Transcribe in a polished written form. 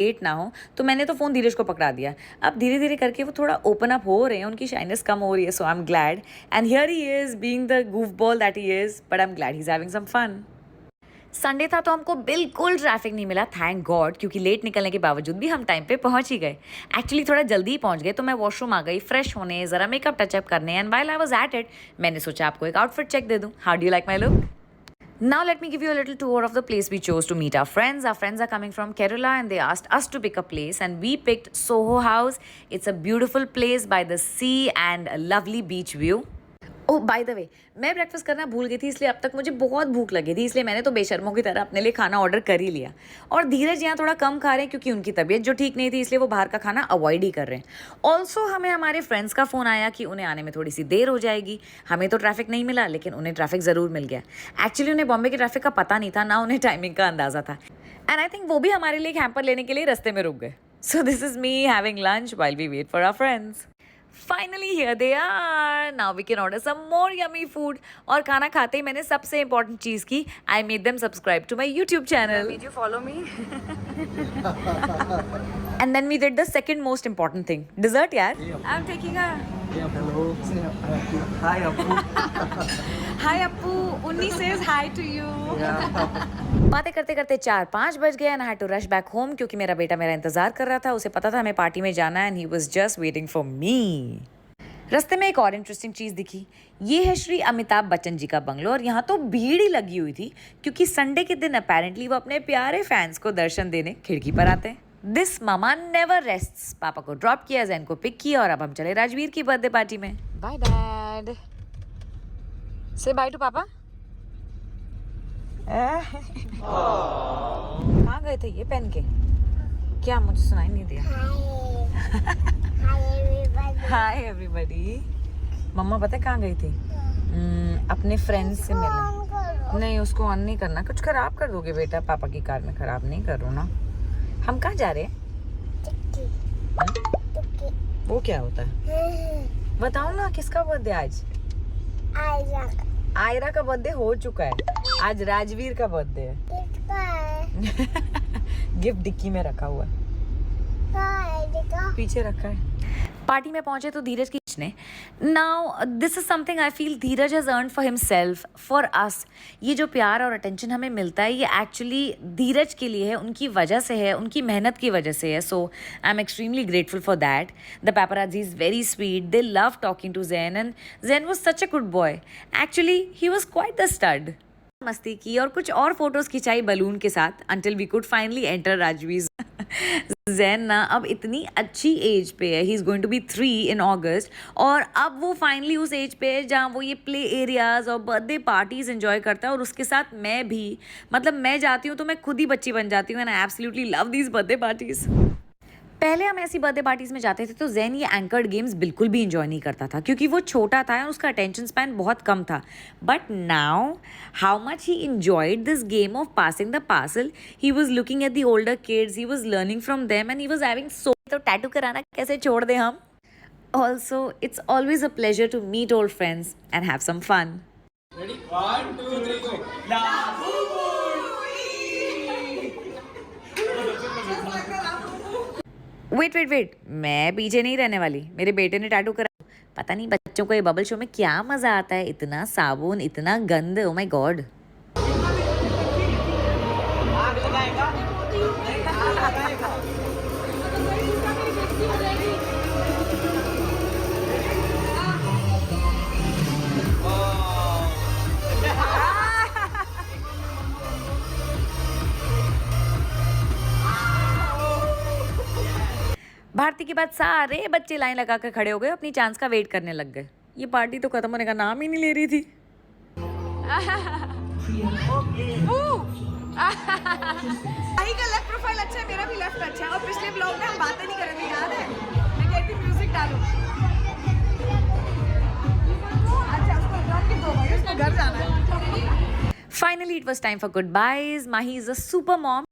Late ना हो, तो मैंने तो फ़ोन धीरज को पकड़ा दिया। अब धीरे-धीरे करके वो थोड़ा ओपन अप हो रहे हैं, उनकी शाइनेस कम हो रही है, so I am glad and here he is being the goofball that he is, but I am glad he is having some fun. Sunday था तो हमको बिल्कुल ट्रैफिक नहीं मिला, थैंक गॉड, क्योंकि लेट निकलने के बावजूड भी हम टाइम पे पहुंच ही गए। एक्चुअली थोड़ा जल्दी ही पहुंच गए, तो मैं वॉशरूम आ गई फ्रेश होने, ज़रा मेकअप टचअप करने, and while I was at it मैंने सोचा आपको एक आउटफिट चेक दे दूं। How do you like my look? Now let me give you a little tour of the place we chose to meet our friends. Our friends are coming from Kerala and they asked us to pick a place and we picked Soho House. It's a beautiful place by the sea and a lovely beach view. Oh by the way, मैं breakfast करना भूल गई थी, इसलिए अब तक मुझे बहुत भूख लगी थी, इसलिए मैंने तो बेशर्मों की तरह अपने लिए खाना ऑर्डर कर ही लिया। और धीरज यहाँ थोड़ा कम खा रहे हैं क्योंकि उनकी तबीयत जो ठीक नहीं थी, इसलिए वो बाहर का खाना अवॉइड ही कर रहे हैं। ऑल्सो हमें हमारे फ्रेंड्स का फ़ोन आया कि उन्हें आने में थोड़ी सी देर हो जाएगी। हमें तो ट्रैफिक नहीं मिला, लेकिन उन्हें ट्रैफिक ज़रूर मिल गया। एक्चुअली उन्हें बॉम्बे के ट्रैफिक का पता नहीं था, ना उन्हें टाइमिंग का अंदाज़ा था, एंड आई थिंक वो भी हमारे लिए हैम्पर लेने के लिए रास्ते में रुक गए। So this is me having lunch while we wait for our friends. Finally here they are. Now we can order some more yummy food. और खाना खाते ही मैंने सबसे important चीज़ की, I made them subscribe to my YouTube channel. Did you follow me? And then we did the second most important thing, dessert यार. I'm taking a. Hello. Hi, Appu. Hi Appu. Unni says hi to you. Yeah. बातें करते करते 4-5 बज गए and I had to rush back home क्योंकि मेरा बेटा मेरा इंतजार कर रहा था। उसे पता था हमें पार्टी में जाना and he was just waiting for me. रास्ते में एक और इंटरेस्टिंग चीज़ दिखी। ये है श्री अमिताभ बच्चन जी का बंगलो और यहाँ तो भीड़ ही लगी हुई थी क्योंकि संडे के दिन अपेरेंटली वो अपने प्यारे फैंस को दर्शन देने खिड़की पर आते हैं। This mama never rests. पापा को ड्रॉप किया, जैन को पिक किया और अब हम चले राजवीर की बर्थडे पार्टी में। बाय डैड, से बाय टू पापा। कहाँ गए थे ये पहन के? क्या मुझे सुनाई नहीं दिया। Hi everybody. मम्मा पता है कहाँ गई थी? अपने फ्रेंड्स से मिलने। नहीं, उसको ऑन नहीं करना, कुछ खराब कर दोगे बेटा। पापा की कार में खराब नहीं करो ना। हम कहाँ जा रहे हैं? वो क्या होता है बताओ ना। किसका बर्थडे आज? आयरा का बर्थडे हो चुका है, आज राजवीर का बर्थडे है। गिफ्ट डिक्की में रखा हुआ है, पीछे रखा है। पार्टी में पहुंचे तो धीरज की ने now this is something I feel Dheeraj has earn for himself, for us. ये जो प्यार और अटेंशन हमें मिलता है ये एक्चुअली धीरज के लिए है, उनकी वजह से है, उनकी मेहनत की वजह से है। So I am extremely grateful for that. The paparazzi is very sweet, they love talking to Zain and Zain was such a good boy. Actually he was quite the stud. मस्ती की और कुछ और फोटोज खिंचाई balloon के साथ until we could finally enter Rajveer. Jain ना अब इतनी अच्छी एज पे है, he is going to be 3 in August, और अब वो फाइनली उस एज पे है जहाँ वो ये प्ले एरियाज और बर्थडे पार्टीज एंजॉय करता है। और उसके साथ मैं भी, मतलब मैं जाती हूँ तो मैं खुद ही बच्ची बन जाती हूँ and I absolutely love these birthday parties. पहले हम ऐसी बर्थडे पार्टीज में जाते थे तो जैन ये एंकर्ड गेम्स बिल्कुल भी इंजॉय नहीं करता था क्योंकि वो छोटा था और उसका अटेंशन स्पैन बहुत कम था। But now how much he enjoyed this game of passing the parcel. He was looking at the older kids, he was learning from them and he was having so. तो tattoo कराना कैसे छोड़ दें हम। Also it's always a pleasure to meet old friends and have some fun. Ready? 1, 2, 3, go. Wait, मैं पीछे नहीं रहने वाली। मेरे बेटे ने टैटू करा। पता नहीं बच्चों को ये बबल शो में क्या मजा आता है, इतना साबुन, इतना गंद, ओ माय गॉड। भारती के बाद सारे बच्चे लाइन लगा कर खड़े हो गए, अपनी चांस का वेट करने लग गए। ये पार्टी तो खत्म होने का नाम ही नहीं ले रही थी। भाई का लेफ्ट प्रोफाइल अच्छा है, मेरा भी लेफ्ट अच्छा है। और पिछले ब्लॉग में हम बातें नहीं कर रहे थे, याद है? मैं कहती म्यूजिक डालो। अच्छा उसको घर जाना है। Finally, it was time for goodbyes. Mahi is a super mom.